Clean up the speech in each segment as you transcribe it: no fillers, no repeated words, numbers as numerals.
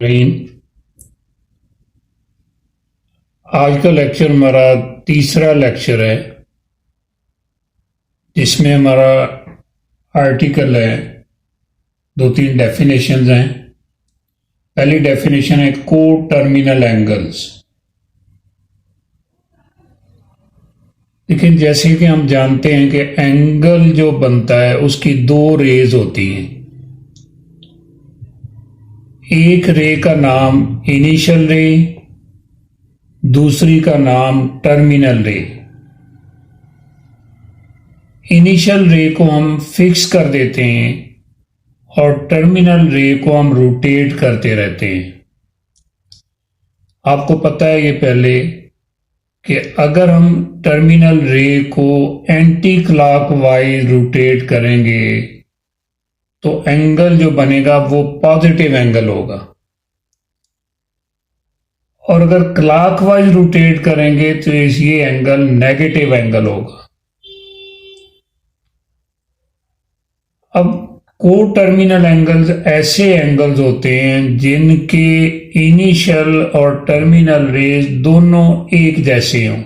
रहीम। आज का लेक्चर हमारा तीसरा लेक्चर है जिसमें हमारा आर्टिकल है। दो तीन डेफिनेशंस हैं। पहली डेफिनेशन है को टर्मिनल एंगल्स। लेकिन जैसे कि हम जानते हैं कि एंगल जो बनता है उसकी दो रेज होती हैं। एक रे का नाम इनिशियल रे, दूसरी का नाम टर्मिनल रे। इनिशियल रे को हम फिक्स कर देते हैं और टर्मिनल रे को हम रोटेट करते रहते हैं। आपको पता है ये पहले कि अगर हम टर्मिनल रे को एंटी क्लॉकवाइज रोटेट करेंगे तो एंगल जो बनेगा वो पॉजिटिव एंगल होगा, और अगर क्लॉकवाइज रोटेट करेंगे तो ये एंगल नेगेटिव एंगल होगा। अब को टर्मिनल एंगल्स ऐसे एंगल्स होते हैं जिनके इनिशियल और टर्मिनल रेज दोनों एक जैसे हों।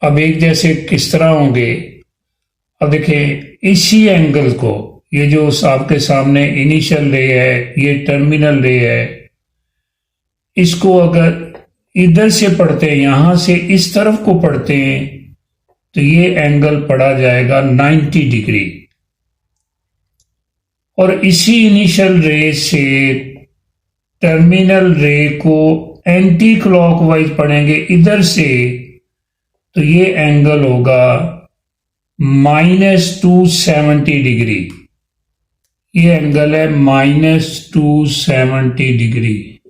अब एक जैसे किस तरह होंगे? अब देखिए, इसी एंगल को, ये जो आपके सामने इनिशियल रे है, ये टर्मिनल रे है, इसको अगर इधर से पढ़ते हैं, यहां से इस तरफ को पढ़ते हैं, तो ये एंगल पड़ा जाएगा 90 डिग्री। और इसी इनिशियल रे से टर्मिनल रे को एंटी क्लॉकवाइज पढ़ेंगे इधर से, तो ये एंगल होगा -270 डिग्री। ये एंगल है -270 डिग्री।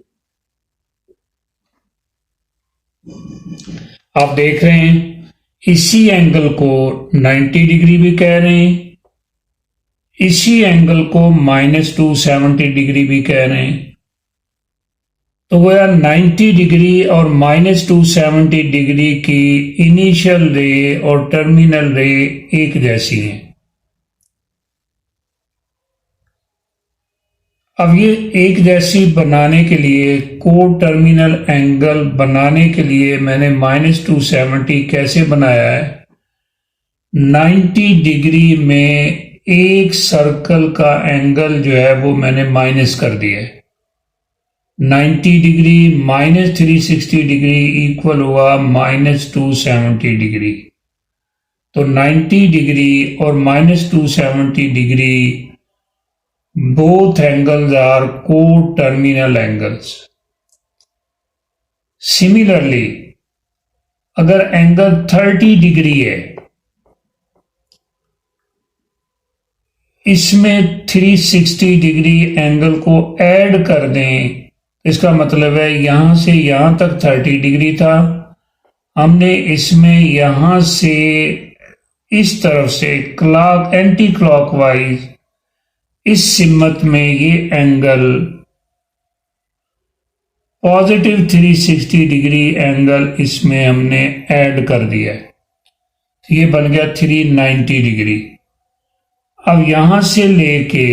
आप देख रहे हैं, इसी एंगल को 90 डिग्री भी कह रहे हैं, इसी एंगल को -270 डिग्री भी कह रहे हैं। तो गोया 90 डिग्री और -270 डिग्री की इनिशियल रे और टर्मिनल रे एक जैसी हैं। अब ये एक जैसी बनाने के लिए, को टर्मिनल एंगल बनाने के लिए मैंने -270 कैसे बनाया है? 90 डिग्री में एक सर्कल का एंगल जो है वो मैंने माइनस कर दिया है। 90 डिग्री -360 डिग्री इक्वल हुआ -270 डिग्री। तो 90 डिग्री और -270 degree both angles are co-terminal angles. Similarly, अगर एंगल 30 डिग्री है, इसमें 360 डिग्री एंगल को ऐड कर दें, इसका मतलब है यहां से यहां तक 30 डिग्री था, हमने इसमें यहां से इस तरफ से एंटी क्लॉकवाइज इस सिमत में ये एंगल पॉजिटिव 360 डिग्री एंगल इसमें हमने ऐड कर दिया है। तो ये बन गया 390 डिग्री। अब यहां से लेके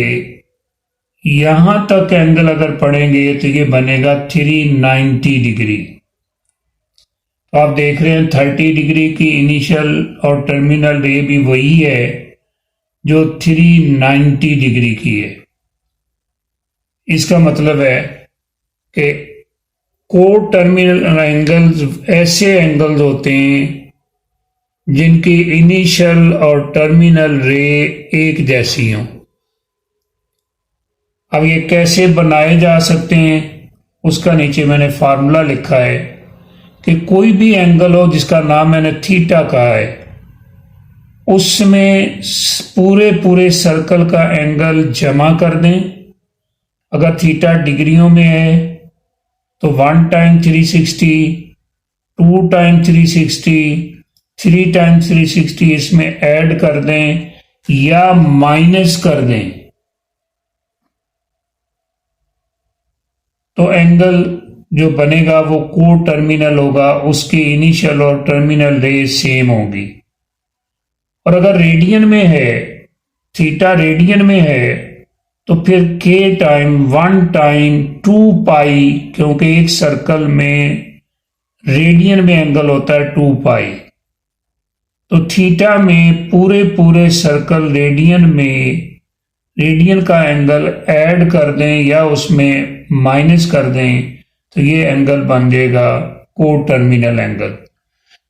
यहां तक एंगल अगर पढ़ेंगे तो ये बनेगा 390 डिग्री। तो आप देख रहे हैं 30 डिग्री की इनिशियल और टर्मिनल रे भी वही है जो 390 डिग्री की है। इसका मतलब है कि को टर्मिनल एंगल्स ऐसे एंगल्स होते हैं जिनकी इनिशियल और टर्मिनल रे एक जैसी हों। अब ये कैसे बनाए जा सकते हैं, उसका नीचे मैंने फार्मूला लिखा है कि कोई भी एंगल हो जिसका नाम मैंने थीटा कहा है, उसमें पूरे पूरे सर्कल का एंगल जमा कर दें। अगर थीटा डिग्रियों में है तो 1 टाइम 360, 2 टाइम 360, 3 टाइम 360 इसमें ऐड कर दें या माइनस कर दें, तो एंगल जो बनेगा वो को टर्मिनल होगा, उसकी इनिशियल और टर्मिनल रे सेम होगी। और अगर रेडियन में है, थीटा रेडियन में है, तो फिर k टाइम 1 टाइम 2 पाई, क्योंकि एक सर्कल में रेडियन में एंगल होता है 2 पाई, तो थीटा में पूरे पूरे सर्कल रेडियन में रेडियन का एंगल ऐड कर दें या उसमें माइनस कर दें तो ये एंगल बन जाएगा को टर्मिनल एंगल।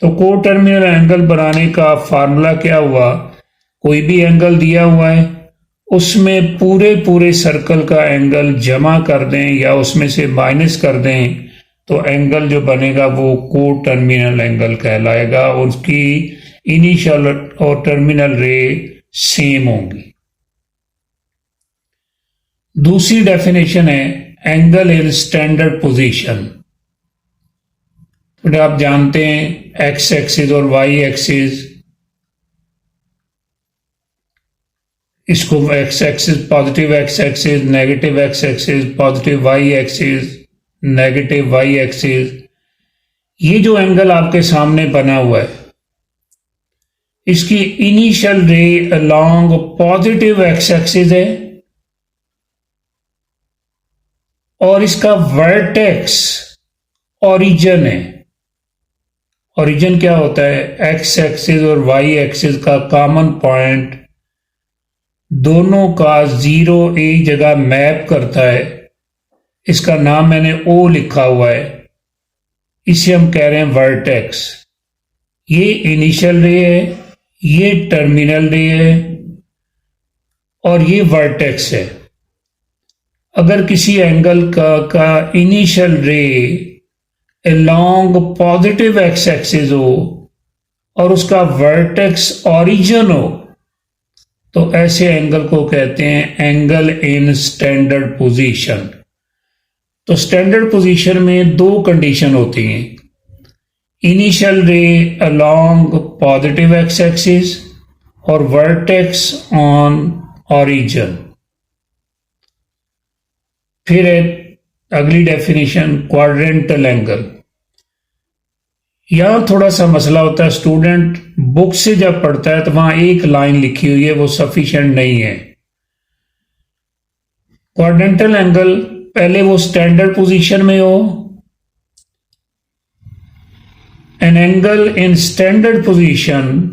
तो को टर्मिनल एंगल बनाने का फार्मूला क्या हुआ, कोई भी एंगल दिया हुआ है उसमें पूरे पूरे सर्कल का एंगल जमा कर दें या उसमें से माइनस कर दें तो एंगल जो बनेगा वो को टर्मिनल एंगल कहलाएगा। उसकी इनिशियल और टर्मिनल रे सेम होंगी। दूसरी डेफिनेशन है एंगल इन स्टैंडर्ड पोजीशन। तो आप जानते हैं एक्स एक्सिस और वाई एक्सिस, इसको x axis positive x axis, negative x axis, positive y axis, negative y axis. ये जो एंगल आपके सामने बना हुआ है इसकी initial ray along positive x axis है और इसका वर्टेक्स ओरिजिन है। ओरिजिन क्या होता है, एक्स एक्सिस और वाई एक्सिस का कॉमन पॉइंट दोनों का 0 एक जगह मैप करता है। इसका नाम मैंने ओ लिखा हुआ है, इसे हम कह रहे हैं वर्टेक्स। ये इनिशियल रे है, ये टर्मिनल रे है और ये वर्टेक्स है। अगर किसी एंगल का initial ray along positive x axis हो और उसका वर्टेक्स ओरिजिन हो तो ऐसे एंगल को कहते हैं एंगल इन स्टैंडर्ड पोजीशन। तो स्टैंडर्ड पोजीशन में दो कंडीशन होती हैं, initial ray along positive x axis और वर्टेक्स ऑन ओरिजिन। फिर अगली डेफिनेशन क्वाड्रेंटल एंगल। यहां थोड़ा सा मसला होता है, स्टूडेंट बुक से जब पढ़ता है तो वहां एक लाइन लिखी हुई है वो सफिशिएंट नहीं है। क्वाड्रेंटल एंगल पहले वो स्टैंडर्ड पोजीशन में हो, an angle in standard position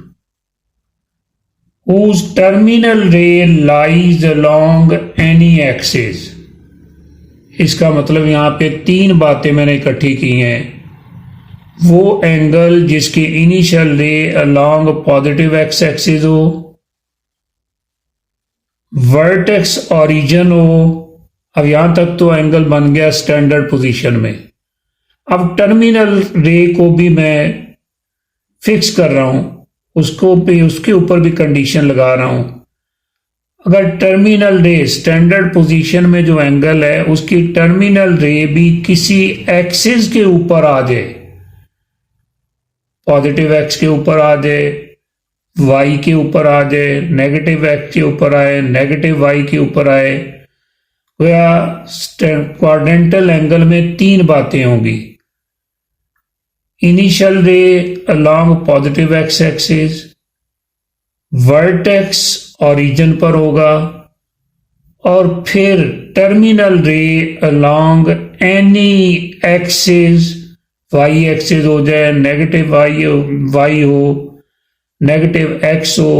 whose terminal ray lies along any axis। इसका मतलब यहां पे तीन बातें मैंने इकट्ठी की हैं। वो एंगल जिसकी initial ray along positive x axis हो, वर्टेक्स ओरिजिन हो। अब यहां तक तो एंगल बन गया स्टैंडर्ड पोजीशन में। अब टर्मिनल रे को भी मैं फिक्स कर रहा हूं, उसको भी उसके ऊपर भी कंडीशन लगा रहा हूं। अगर टर्मिनल रे स्टैंडर्ड पोजीशन में जो एंगल है उसकी टर्मिनल रे भी किसी एक्सिस के ऊपर आ जाए, पॉजिटिव एक्स के ऊपर आ जाए, वाई के ऊपर आ जाए, नेगेटिव एक्स के ऊपर आए, नेगेटिव वाई के ऊपर आए, या क्वाड्रेंटल एंगल में तीन बातें होंगी। Initial ray along positive x axis, vertex origin पर होगा और फिर terminal ray along any axis, y axis हो जाए, नेगेटिव वाई हो, नेगेटिव एक्स हो,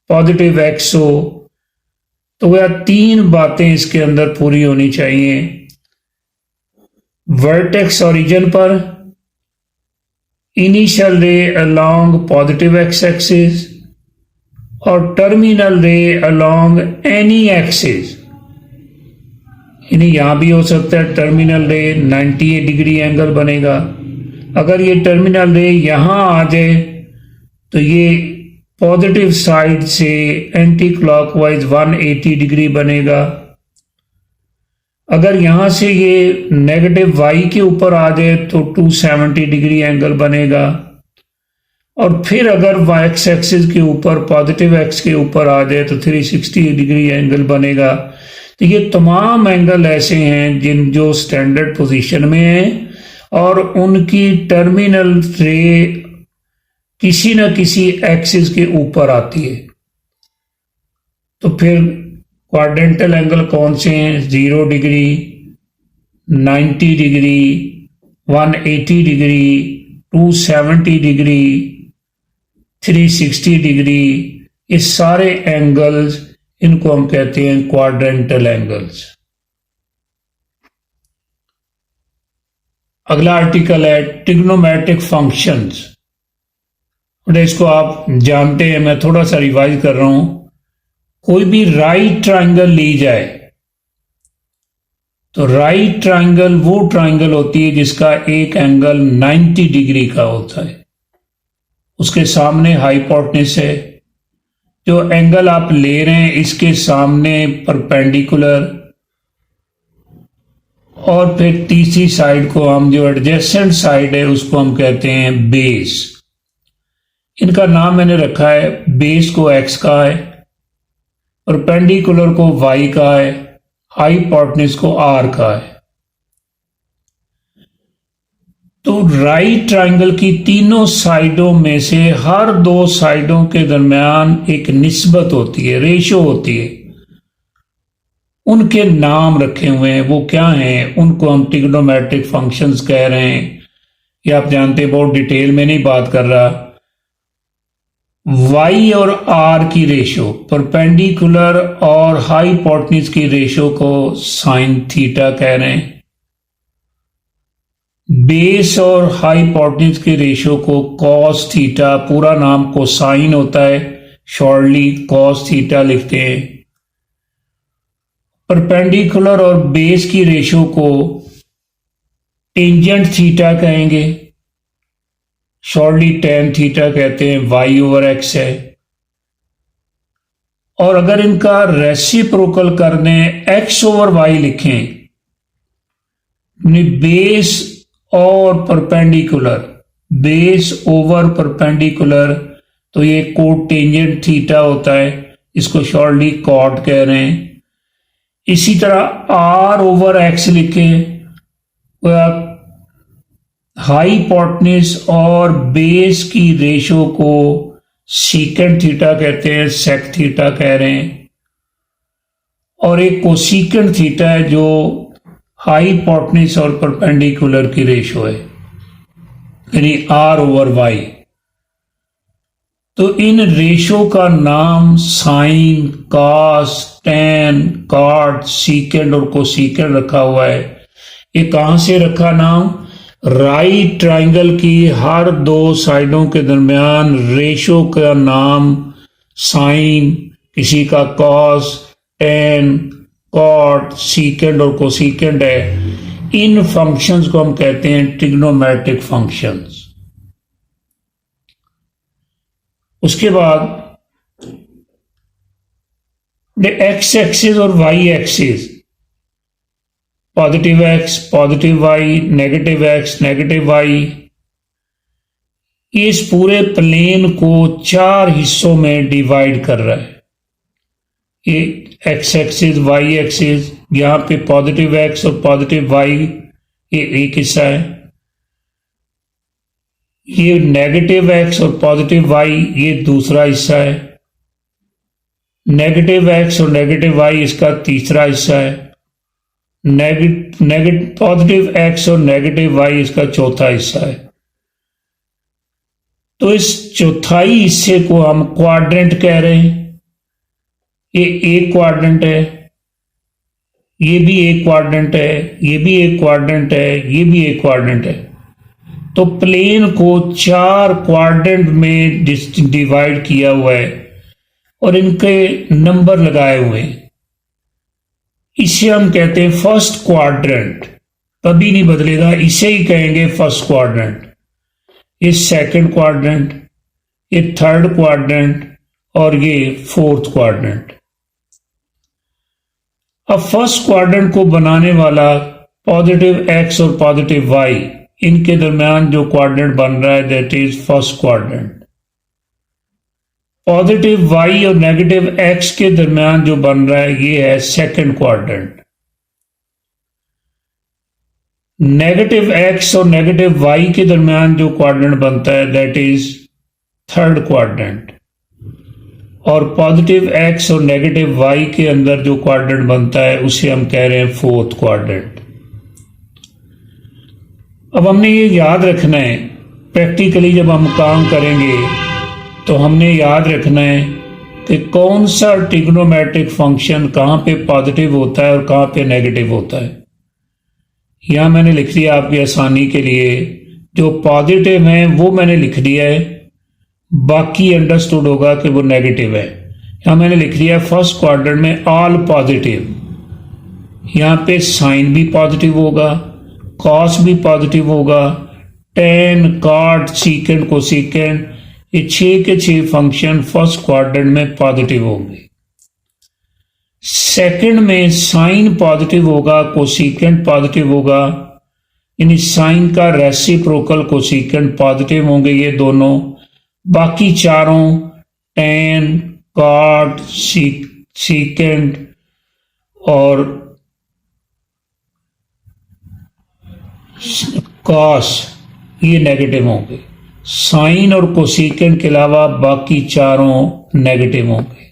पॉजिटिव एक्स हो। तो वह तीन बातें इसके अंदर पूरी होनी चाहिए। वर्टेक्स ओरिजिन पर, initial ray along positive x axis और terminal ray along any axis. यानी यहां भी हो सकता है टर्मिनल रे 98 डिग्री एंगल बनेगा। अगर ये टर्मिनल रे यहां आ जाए तो ये पॉजिटिव साइड से एंटी क्लॉकवाइज 180 डिग्री बनेगा। अगर यहां से ये नेगेटिव वाई के ऊपर आ जाए तो 270 डिग्री एंगल बनेगा। और फिर अगर वाई एक्स एक्सिस के ऊपर पॉजिटिव एक्स के ऊपर आ जाए तो 360 डिग्री एंगल बनेगा। तो ये तमाम एंगल ऐसे हैं जिन जो स्टैंडर्ड पोजीशन में हैं और उनकी टर्मिनल रे किसी न किसी एक्सिस के ऊपर आती है। तो फिर क्वाड्रेंटल एंगल कौन से हैं? 0 degree, 90 degree, 180 degree, 270 degree, 360 degree, ये सारे एंगल्स, इनको हम कहते हैं क्वाड्रेंटल एंगल्स। अगला आर्टिकल है ट्रिग्नोमेट्रिक फंक्शंस। इसको आप जानते हैं, मैं थोड़ा सा रिवाइज कर रहा हूं। कोई भी राइट ट्राइंगल ली जाए तो राइट ट्राइंगल वो ट्राइंगल होती है जिसका एक एंगल 90 डिग्री का होता है, उसके सामने हाइपोटेन्यूस है। जो एंगल आप ले रहे हैं इसके सामने परपेंडिकुलर, और फिर तीसरी साइड को हम, जो एडजेसेंट साइड है, उसको हम कहते हैं बेस। इनका नाम मैंने रखा है, बेस को एक्स का है, परपेंडिकुलर को वाई का है, हाइपोटेन्यूस को आर का है। तो राइट ट्राइंगल की तीनों साइडों में से हर दो साइडों के दरमियान एक निस्बत होती है, रेशो होती है, उनके नाम रखे हुए हैं। वो क्या हैं? उनको हम ट्रिग्नोमेट्रिक फंक्शंस कह रहे हैं। ये आप जानते हैं, बहुत डिटेल में नहीं बात कर रहा। y और r की रेशो, परपेंडिकुलर और हाइपोटेन्यूस की रेशो को साइन थीटा कह रहे हैं। बेस और हाइपोटेन्यूस की रेशो को कॉस थीटा, पूरा नाम कोसाइन होता है, शॉर्टली कॉस थीटा लिखते हैं। परपेंडिकुलर और बेस की रेशो को टेंजेंट थीटा कहेंगे, शॉर्टली टेन थीटा कहते हैं, वाई ओवर एक्स है। और अगर इनका रेसिप्रोकल कर दें, एक्स ओवर वाई लिखें, बेस और परपेंडिकुलर, बेस ओवर परपेंडिकुलर, तो ये कोट टेंजेंट थीटा होता है, इसको शॉर्टली कॉट कह रहे हैं। इसी तरह आर ओवर एक्स लिखें, हाइपोटेन्यूस और बेस की रेशो को सीकेंट थीटा कहते हैं, सेक थीटा कह रहे हैं। और एक कोसीकेंट थीटा है जो हाइपोटेन्यूस और परपेंडिकुलर की रेशो है, यानी आर ओवर वाई। तो इन रेशो का नाम sine, cos, tan, cot, secant और कोसीकेंट रखा हुआ है। ये कहां से रखा नाम? राइट ट्राइंगल की हर दो साइडों के दरमियान रेशो का नाम साइन, किसी का कॉस, टेन, कॉट, सीकेंट और कोसीकेंट है। इन फंक्शंस को हम कहते हैं ट्रिग्नोमेट्रिक फंक्शंस। उसके बाद एक्स एक्सिस और y axis, positive x, positive y, negative x, negative y, इस पूरे प्लेन को 4 हिस्सों में डिवाइड कर रहा है। ये एक्स एक्सिस, वाई एक्सिस, यहां पे पॉजिटिव एक्स और पॉजिटिव वाई ये एक हिस्सा है, ये नेगेटिव एक्स और पॉजिटिव वाई ये दूसरा हिस्सा है, नेगेटिव एक्स और नेगेटिव वाई इसका तीसरा हिस्सा है, पॉजिटिव एक्स और नेगेटिव वाई इसका चौथा हिस्सा है। तो इस चौथाई हिस्से को हम क्वाड्रेंट कह रहे हैं। ये एक क्वाड्रेंट है, ये भी एक क्वाड्रेंट है, ये भी एक क्वाड्रेंट है, ये भी एक क्वाड्रेंट है। तो प्लेन को 4 क्वाड्रेंट में डिवाइड किया हुआ है और इनके नंबर लगाए हुए हैं। इसे हम कहते हैं फर्स्ट क्वाड्रेंट, कभी नहीं बदलेगा, इसे ही कहेंगे फर्स्ट क्वाड्रेंट। ये सेकंड क्वाड्रेंट, ये थर्ड क्वाड्रेंट और ये फोर्थ क्वाड्रेंट। अब फर्स्ट क्वाड्रेंट को बनाने वाला पॉजिटिव एक्स और पॉजिटिव वाई, इनके दरमियान जो क्वाड्रेंट बन रहा है that is first quadrant. Positive y और नेगेटिव एक्स के दरमियान जो बन रहा है ये है सेकंड क्वाड्रेंट। नेगेटिव एक्स और नेगेटिव वाई के दरमियान जो क्वाड्रेंट बनता है दैट इज थर्ड क्वाड्रेंट। और पॉजिटिव एक्स और नेगेटिव वाई के अंदर जो क्वाड्रेंट बनता है उसे हम कह रहे हैं फोर्थ क्वाड्रेंट। अब हमने ये याद रखना है, प्रैक्टिकली जब हम काम करेंगे तो हमने याद रखना है कि कौन सा ट्रिग्नोमेट्रिक फंक्शन कहाँ पे पॉजिटिव होता है और कहाँ पे नेगेटिव होता है। यहाँ मैंने लिख दिया आपकी आसानी के लिए, जो पॉजिटिव है वो मैंने लिख दिया है, बाकी अंडरस्टूड होगा कि वो नेगेटिव है। यहाँ मैंने लिख दिया फर्स्ट क्वाड्रेंट में ऑल पॉजिटिव। यहाँ पे साइन भी पॉजिटिव होगा, कॉस भी पॉजिटिव होगा, टेन, कॉट, सीकेंड, कोसीकेंड, ये 6 के 6 फंक्शन फर्स्ट क्वाड्रेंट में पॉजिटिव होंगे। सेकंड में साइन पॉजिटिव होगा, कोसीकेंड पॉजिटिव होगा, यानी साइन का रेसिप्रोकल कोसीकेंड पॉजिटिव होंगे ये दोनों। बाकी चारों टेन, कॉट, सीकेंड और कॉस ये नेगेटिव होंगे। साइन और कोसीकेंड के अलावा बाकी चारों नेगेटिव होंगे।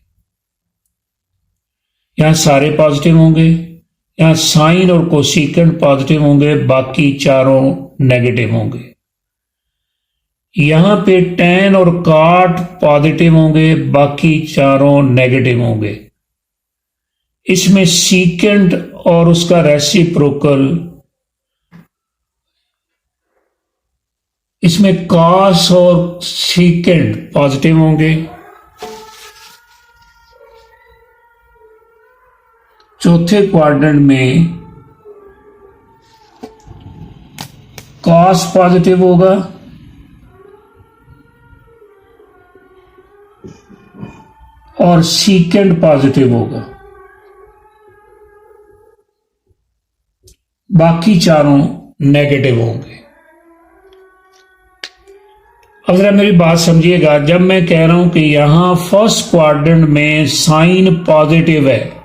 यहां सारे पॉजिटिव होंगे, यहां साइन और कोसीकेंड पॉजिटिव होंगे, बाकी चारों नेगेटिव होंगे। यहां पे टेन और कॉट पॉजिटिव होंगे, बाकी चारों नेगेटिव होंगे। इसमें सीकेंड और उसका रेसिप्रोकल, इसमें कॉस और सीकेंड पॉजिटिव होंगे। चौथे क्वाड्रेंट में कॉस पॉजिटिव होगा, और सीकेंड पॉजिटिव होगा, बाकी चारों नेगेटिव होंगे। अब जरा मेरी बात समझिएगा, जब मैं कह रहा हूं कि यहां फर्स्ट क्वाड्रेंट में साइन पॉजिटिव है,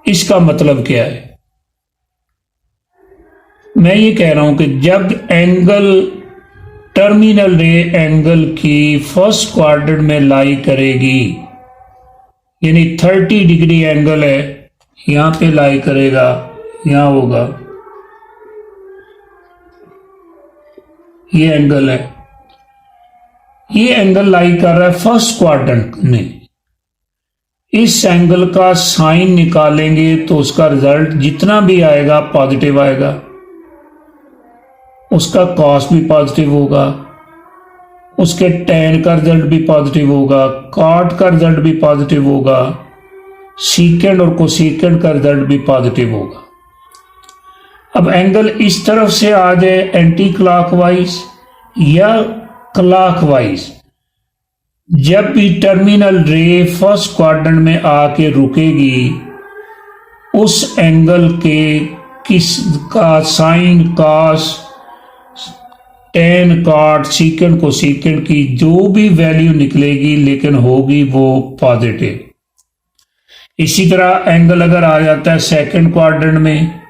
इसका मतलब क्या है? मैं ये कह रहा हूं कि जब एंगल टर्मिनल रे एंगल की फर्स्ट क्वाड्रेंट में लाई करेगी, यानी 30 डिग्री एंगल है, यहां पे लाई करेगा, यहां होगा, ये एंगल है, ये एंगल लाई कर रहा है फर्स्ट क्वाड्रेंट में। इस एंगल का साइन निकालेंगे तो उसका रिजल्ट जितना भी आएगा पॉजिटिव आएगा। उसका कॉस भी पॉजिटिव होगा, उसके टेन का रिजल्ट भी पॉजिटिव होगा, कॉट का रिजल्ट भी पॉजिटिव होगा, सीकेंड और कोसीकेंड का रिजल्ट भी पॉजिटिव होगा। अब एंगल इस तरफ से आ जाए एंटी क्लॉकवाइज या क्लॉकवाइज, जब भी टर्मिनल रे फर्स्ट क्वाड्रेंट में आके रुकेगी, उस एंगल के किस का sine, cos, tan, cot, secant, cosecant की जो भी वैल्यू निकलेगी, लेकिन होगी वो पॉजिटिव। इसी तरह एंगल अगर आ जाता है सेकंड क्वाड्रेंट में,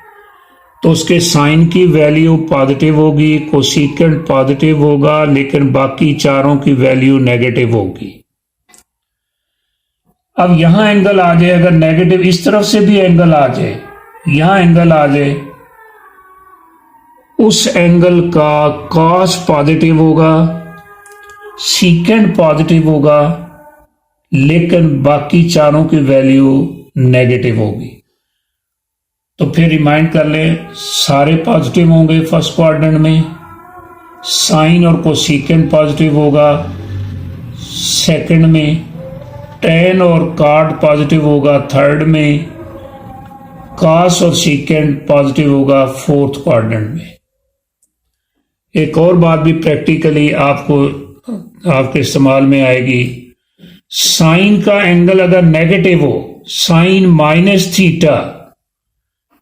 तो उसके साइन की वैल्यू पॉजिटिव होगी, कोसीकेंड पॉजिटिव होगा, लेकिन बाकी चारों की वैल्यू नेगेटिव होगी। अब यहां एंगल आ जाए, अगर नेगेटिव इस तरफ से भी एंगल आ जाए, यहां एंगल आ जाए, उस एंगल का कॉस पॉजिटिव होगा, सीकेंड पॉजिटिव होगा, लेकिन बाकी चारों की वैल्यू नेगेटिव होगी। तो फिर रिमाइंड कर लें, सारे पॉजिटिव होंगे फर्स्ट क्वाड्रेंट में, साइन और कोसीकेंड पॉजिटिव होगा सेकंड में, टेन और कॉट पॉजिटिव होगा थर्ड में, कॉस और सीकेंड पॉजिटिव होगा फोर्थ क्वाड्रेंट में। एक और बात भी प्रैक्टिकली आपको आपके इस्तेमाल में आएगी, साइन का एंगल अगर नेगेटिव हो, साइन माइनस थीटा,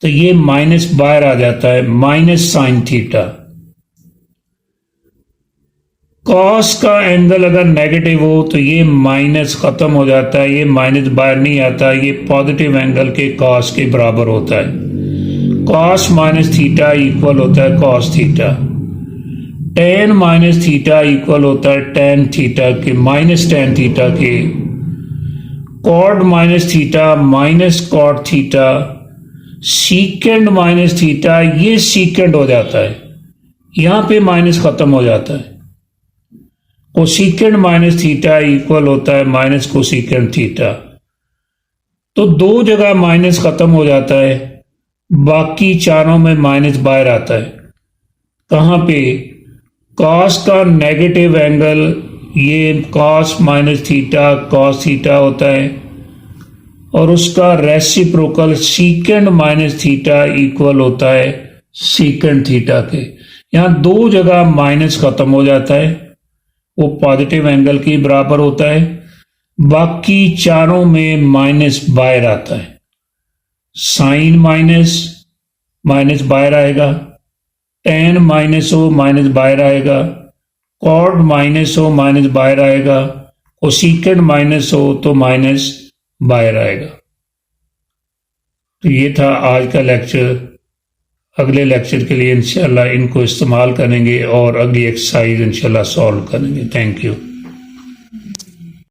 तो ये माइनस बाहर आ जाता है, माइनस साइन थीटा। कॉस का एंगल अगर नेगेटिव हो तो ये माइनस खत्म हो जाता है, ये माइनस बाहर नहीं आता, ये पॉजिटिव एंगल के कॉस के बराबर होता है। कॉस माइनस थीटा इक्वल होता है cos theta. Tan minus theta equal होता है टेन थीटा के माइनस टेन थीटा के, cot minus theta minus cot theta, secant minus theta, ये सीकेंड हो जाता है, यहां पे माइनस खत्म हो जाता है। कोसीकेंड माइनस थीटा इक्वल होता है माइनस कोसीकेंड थीटा। तो दो जगह माइनस खत्म हो जाता है, बाकी चारों में माइनस बाहर आता है। कहां पे? कॉस का नेगेटिव एंगल, ये cos minus theta cos theta होता है, और उसका रेसिप्रोकल सीकेंड माइनस थीटा इक्वल होता है सीकेंड थीटा के। यहां दो जगह माइनस खत्म हो जाता है, वो पॉजिटिव एंगल के बराबर होता है, बाकी चारों में माइनस बाहर आता है। साइन माइनस माइनस बाहर आएगा, टेन माइनस हो माइनस बाहर आएगा, कॉड माइनस हो माइनस बाहर आएगा, कोसीकेंड माइनस हो तो माइनस बाहर आएगा। तो ये था आज का लेक्चर। अगले लेक्चर के लिए इंशाल्लाह इनको इस्तेमाल करेंगे और अगली एक्सरसाइज इंशाल्लाह सॉल्व करेंगे। Thank you.